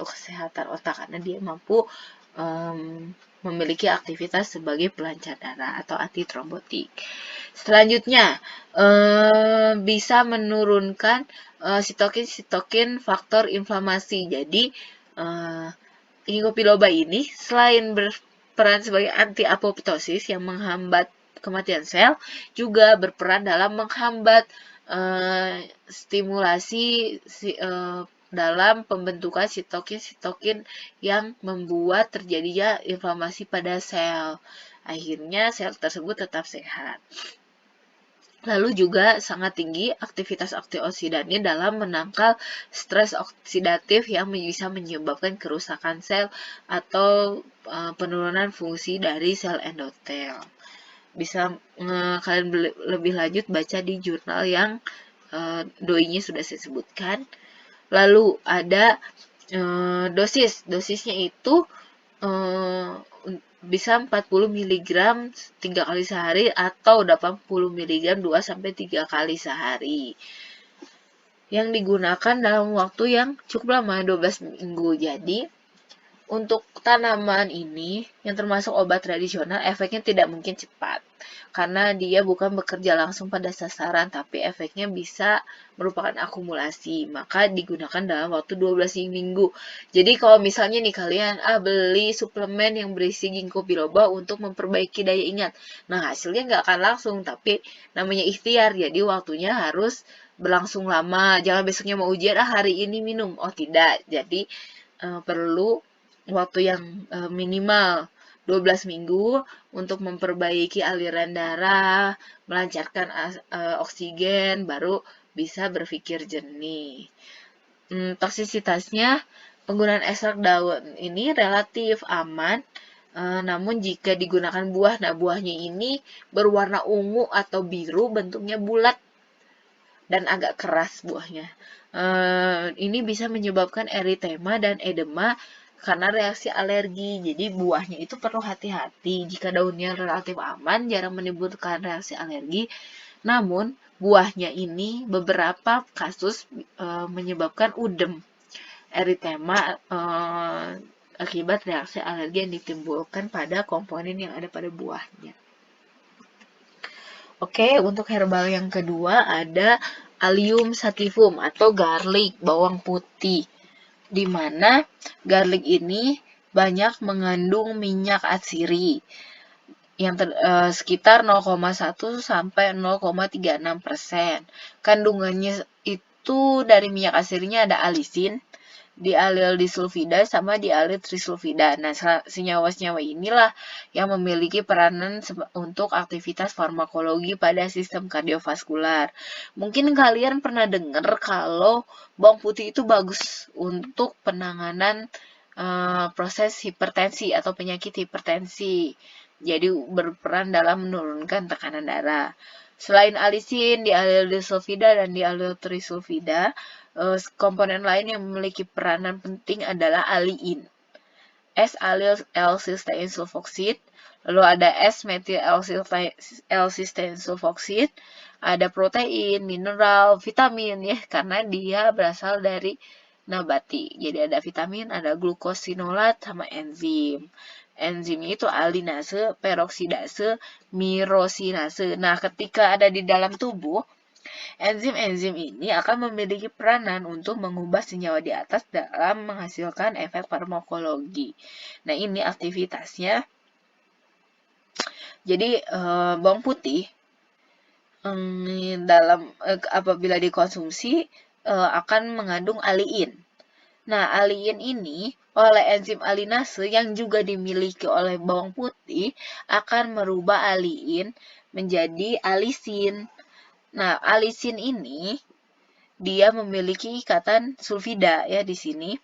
untuk kesehatan otak karena dia mampu memiliki aktivitas sebagai pelancar darah atau antitrombotik. Selanjutnya, bisa menurunkan sitokin faktor inflamasi. Jadi, ginkgo biloba ini selain berperan sebagai anti-apoptosis yang menghambat kematian sel, juga berperan dalam menghambat stimulasi dalam pembentukan sitokin-sitokin yang membuat terjadinya inflamasi pada sel. Akhirnya sel tersebut tetap sehat. Lalu juga sangat tinggi aktivitas antioksidannya dalam menangkal stres oksidatif yang bisa menyebabkan kerusakan sel atau penurunan fungsi dari sel endotel. Bisa kalian lebih lanjut baca di jurnal yang doi-nya sudah saya sebutkan. Lalu ada dosisnya itu bisa 40 mg 3 kali sehari atau 80 mg 2-3 kali sehari. Yang digunakan dalam waktu yang cukup lama, 12 minggu. Jadi, untuk tanaman ini yang termasuk obat tradisional, efeknya tidak mungkin cepat. Karena dia bukan bekerja langsung pada sasaran, tapi efeknya bisa merupakan akumulasi. Maka digunakan dalam waktu 12 minggu. Jadi kalau misalnya nih kalian beli suplemen yang berisi ginkgo biloba untuk memperbaiki daya ingat. Nah hasilnya nggak akan langsung, tapi namanya ikhtiar. Jadi waktunya harus berlangsung lama. Jangan besoknya mau ujian, hari ini minum. Oh tidak, jadi perlu waktu yang minimal 12 minggu untuk memperbaiki aliran darah, melancarkan oksigen, baru bisa berpikir jernih. Toksisitasnya, penggunaan ekstrak daun ini relatif aman, namun jika digunakan buah, nah buahnya ini berwarna ungu atau biru, bentuknya bulat dan agak keras buahnya. Ini bisa menyebabkan eritema dan edema karena reaksi alergi. Jadi buahnya itu perlu hati-hati. Jika daunnya relatif aman, jarang menimbulkan reaksi alergi. Namun buahnya ini beberapa kasus menyebabkan udem, eritema akibat reaksi alergi yang ditimbulkan pada komponen yang ada pada buahnya. Oke, untuk herbal yang kedua ada Allium sativum atau garlic, bawang putih. Di mana garlic ini banyak mengandung minyak atsiri yang sekitar 0,1 sampai 0,36%. Kandungannya itu dari minyak atsirinya ada alisin, dialil disulfida sama dialil trisulfida. Nah, senyawa-senyawa inilah yang memiliki peranan untuk aktivitas farmakologi pada sistem kardiovaskular. Mungkin kalian pernah dengar kalau bawang putih itu bagus untuk penanganan proses hipertensi atau penyakit hipertensi. Jadi berperan dalam menurunkan tekanan darah. Selain alisin, dialil disulfida dan dialil trisulfida, komponen lain yang memiliki peranan penting adalah aliin, S-alil L-cysteine sulfoxide, lalu ada S-metil L-cysteine sulfoxide, ada protein, mineral, vitamin ya, karena dia berasal dari nabati. Jadi ada vitamin, ada glukosinolat sama enzim. Enzimnya itu alinase, peroksidase, mirosinase. Nah, ketika ada di dalam tubuh, enzim-enzim ini akan memiliki peranan untuk mengubah senyawa di atas dalam menghasilkan efek farmakologi. Nah, ini aktivitasnya. Jadi, bawang putih apabila dikonsumsi akan mengandung aliin. Nah, aliin ini oleh enzim alinase yang juga dimiliki oleh bawang putih akan merubah aliin menjadi alisin. Nah, alisin ini dia memiliki ikatan sulfida ya di sini.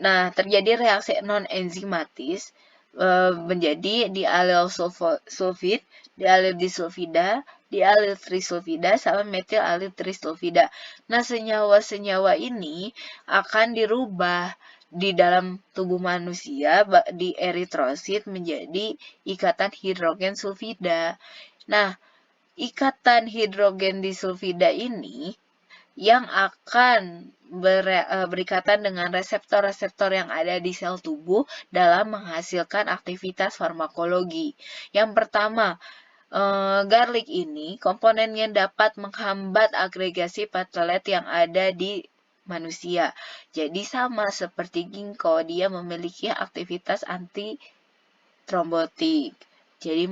Nah, terjadi reaksi non-enzimatis menjadi dialil sulfid, dialil disulfida, dialil trisulfida, sama metil alil trisulfida. Nah, senyawa-senyawa ini akan dirubah di dalam tubuh manusia di eritrosit menjadi ikatan hidrogen sulfida. Nah, ikatan hidrogen disulfida ini yang akan berikatan dengan reseptor-reseptor yang ada di sel tubuh dalam menghasilkan aktivitas farmakologi. Yang pertama, garlic ini komponennya dapat menghambat agregasi platelet yang ada di manusia. Jadi sama seperti ginkgo, dia memiliki aktivitas anti-trombotik. Jadi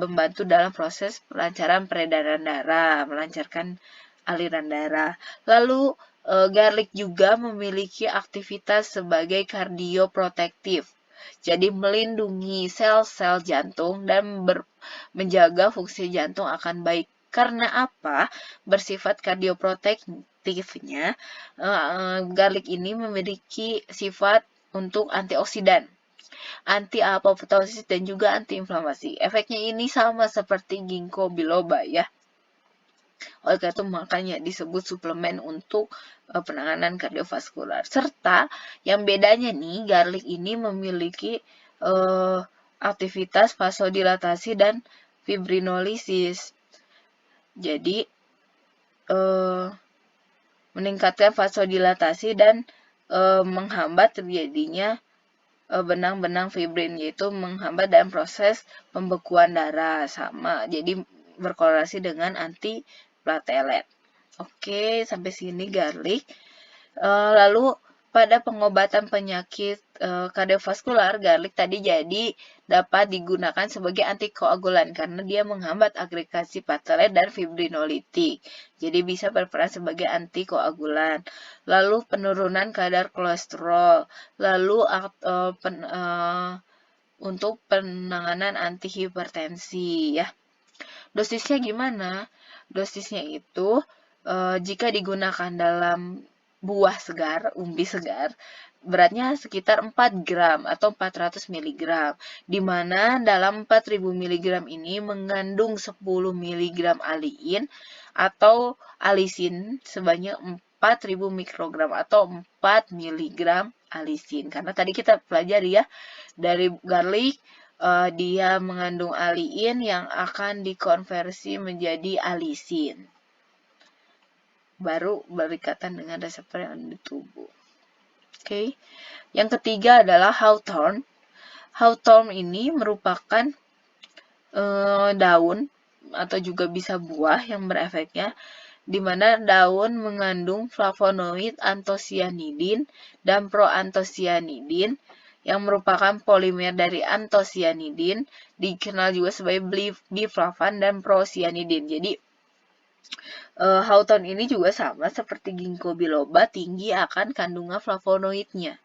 membantu dalam proses pelancaran peredaran darah, melancarkan aliran darah. Lalu garlic juga memiliki aktivitas sebagai kardioprotektif. Jadi melindungi sel-sel jantung dan menjaga fungsi jantung akan baik. Karena apa? Bersifat kardioprotektifnya, garlic ini memiliki sifat untuk antioksidan, anti-apoptosis dan juga antiinflamasi. Efeknya ini sama seperti ginkgo biloba ya. Oleh karena itu makanya disebut suplemen untuk penanganan kardiovaskular. Serta yang bedanya nih, garlic ini memiliki aktivitas vasodilatasi dan fibrinolisis. Jadi meningkatkan vasodilatasi dan menghambat terjadinya benang-benang fibrin, yaitu menghambat dalam proses pembekuan darah, sama. Jadi berkorelasi dengan antiplatelet. Oke, sampai sini garlic. Lalu pada pengobatan penyakit kardiovaskular, garlic tadi jadi dapat digunakan sebagai antikoagulan karena dia menghambat agregasi platelet dan fibrinolitik. Jadi bisa berperan sebagai antikoagulan. Lalu penurunan kadar kolesterol. Lalu untuk penanganan antihipertensi ya. Dosisnya gimana? Dosisnya itu jika digunakan dalam buah segar, umbi segar, beratnya sekitar 4 gram atau 400 mg, di mana dalam 4000 mg ini mengandung 10 mg aliin atau alisin sebanyak 4000 mikrogram atau 4 mg alisin. Karena tadi kita pelajari ya, dari garlic dia mengandung aliin yang akan dikonversi menjadi alisin, baru berikatan dengan reseptor yang ada di tubuh. Oke. Yang ketiga adalah hawthorn. Hawthorn ini merupakan daun atau juga bisa buah yang berefeknya, di mana daun mengandung flavonoid antosianidin dan proantosianidin yang merupakan polimer dari antosianidin, dikenal juga sebagai biflavan dan prosianidin. Jadi hawthorn ini juga sama seperti ginkgo biloba, tinggi akan kandungan flavonoidnya.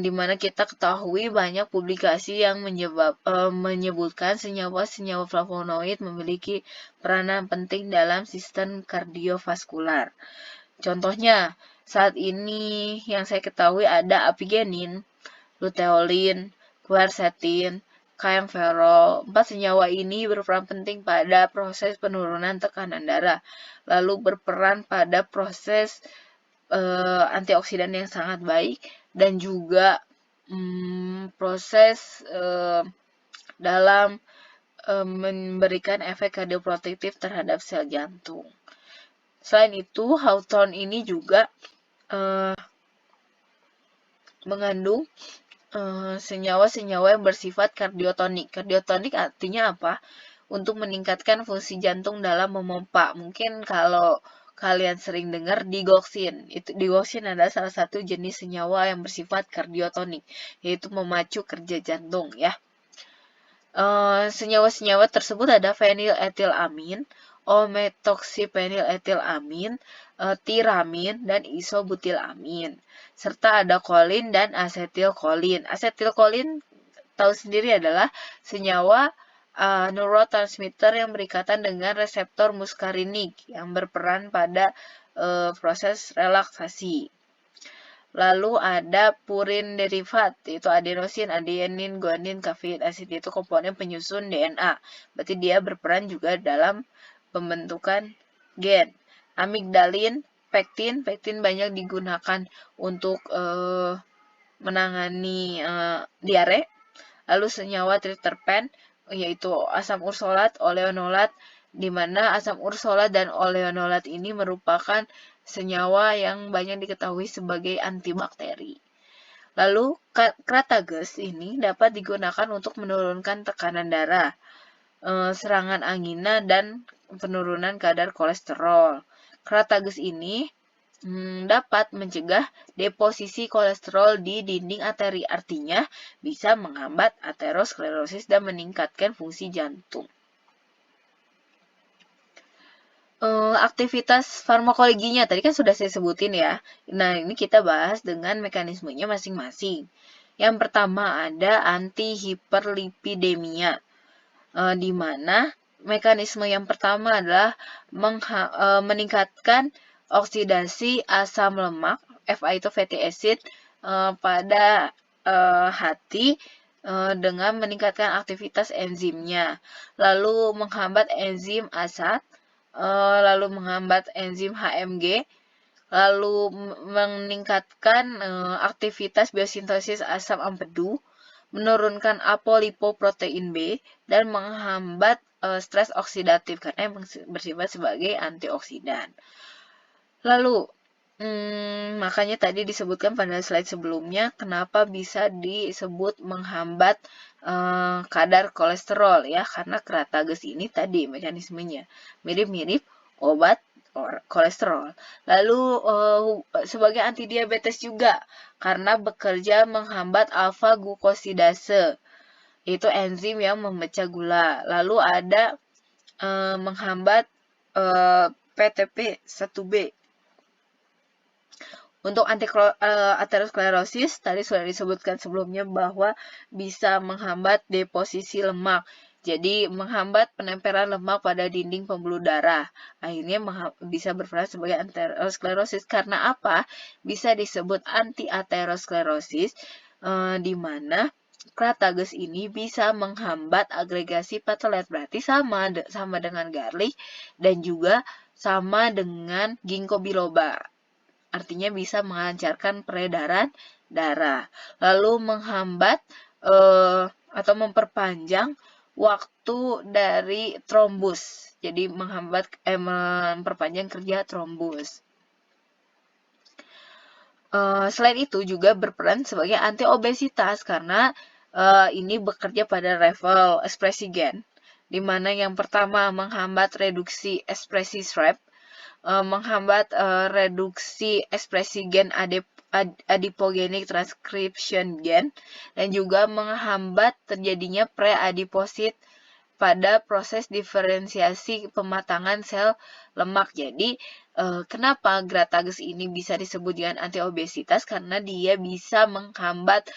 Di mana kita ketahui banyak publikasi yang menyebutkan senyawa-senyawa flavonoid memiliki peranan penting dalam sistem kardiovaskular. Contohnya, saat ini yang saya ketahui ada apigenin, luteolin, quercetin, kaempferol. 4 senyawa ini berperan penting pada proses penurunan tekanan darah, lalu berperan pada proses antioksidan yang sangat baik, dan juga proses dalam memberikan efek kardioprotektif terhadap sel jantung. Selain itu, hawthorn ini juga mengandung senyawa-senyawa yang bersifat kardiotonik. Kardiotonik artinya apa? Untuk meningkatkan fungsi jantung dalam memompa. Mungkin kalau kalian sering dengar digoxin. Digoxin adalah salah satu jenis senyawa yang bersifat kardiotonik, yaitu memacu kerja jantung ya. Senyawa-senyawa tersebut ada feniletilamin, ometoxyfeniletilamin, tiramin, dan isobutilamin. Serta ada kolin dan asetilkolin. Asetilkolin tahu sendiri adalah senyawa neurotransmitter yang berikatan dengan reseptor muskarinik yang berperan pada proses relaksasi. Lalu ada purin derivat, yaitu adenosin, adenin, guanin, kafein asid, itu komponen penyusun DNA. Berarti dia berperan juga dalam pembentukan gen. Amigdalin, pektin banyak digunakan untuk menangani diare. Lalu senyawa triterpen, yaitu asam ursolat, oleonolat, di mana asam ursolat dan oleanolat ini merupakan senyawa yang banyak diketahui sebagai antibakteri. Lalu, Kratages ini dapat digunakan untuk menurunkan tekanan darah, serangan angina, dan penurunan kadar kolesterol. Kratages ini dapat mencegah deposisi kolesterol di dinding arteri, artinya bisa menghambat aterosklerosis dan meningkatkan fungsi jantung. Aktivitas farmakologinya tadi kan sudah saya sebutin ya. Nah, ini kita bahas dengan mekanismenya masing-masing. Yang pertama ada antihiperlipidemia, di mana mekanisme yang pertama adalah meningkatkan oksidasi asam lemak, Fa itu fatty acid, pada hati dengan meningkatkan aktivitas enzimnya, lalu menghambat enzim ASAT, lalu menghambat enzim HMG, lalu meningkatkan aktivitas biosintesis asam empedu, menurunkan apolipoprotein B, dan menghambat stres oksidatif karena bersifat sebagai antioksidan. Lalu, makanya tadi disebutkan pada slide sebelumnya kenapa bisa disebut menghambat kadar kolesterol ya, karena Kratages ini tadi mekanismenya mirip-mirip obat kolesterol. Lalu sebagai antidiabetes juga karena bekerja menghambat alfa glukosidase, itu enzim yang memecah gula. Lalu ada menghambat PTP1B. Untuk aterosklerosis, tadi sudah disebutkan sebelumnya bahwa bisa menghambat deposisi lemak. Jadi, menghambat penempelan lemak pada dinding pembuluh darah. Akhirnya bisa berperan sebagai aterosklerosis. Karena apa? Bisa disebut anti-aterosklerosis, di mana Kratages ini bisa menghambat agregasi platelet. Berarti sama dengan garlic dan juga sama dengan ginkgo biloba. Artinya bisa melancarkan peredaran darah. Lalu menghambat atau memperpanjang waktu dari trombus. Jadi memperpanjang kerja trombus. Selain itu juga berperan sebagai antiobesitas karena ini bekerja pada level ekspresi gen, di mana yang pertama menghambat reduksi ekspresi SRAP, menghambat reduksi ekspresi gen adipogenik transcription gen, dan juga menghambat terjadinya preadiposit pada proses diferensiasi pematangan sel lemak. Jadi, kenapa Kratages ini bisa disebut dengan antiobesitas? Karena dia bisa menghambat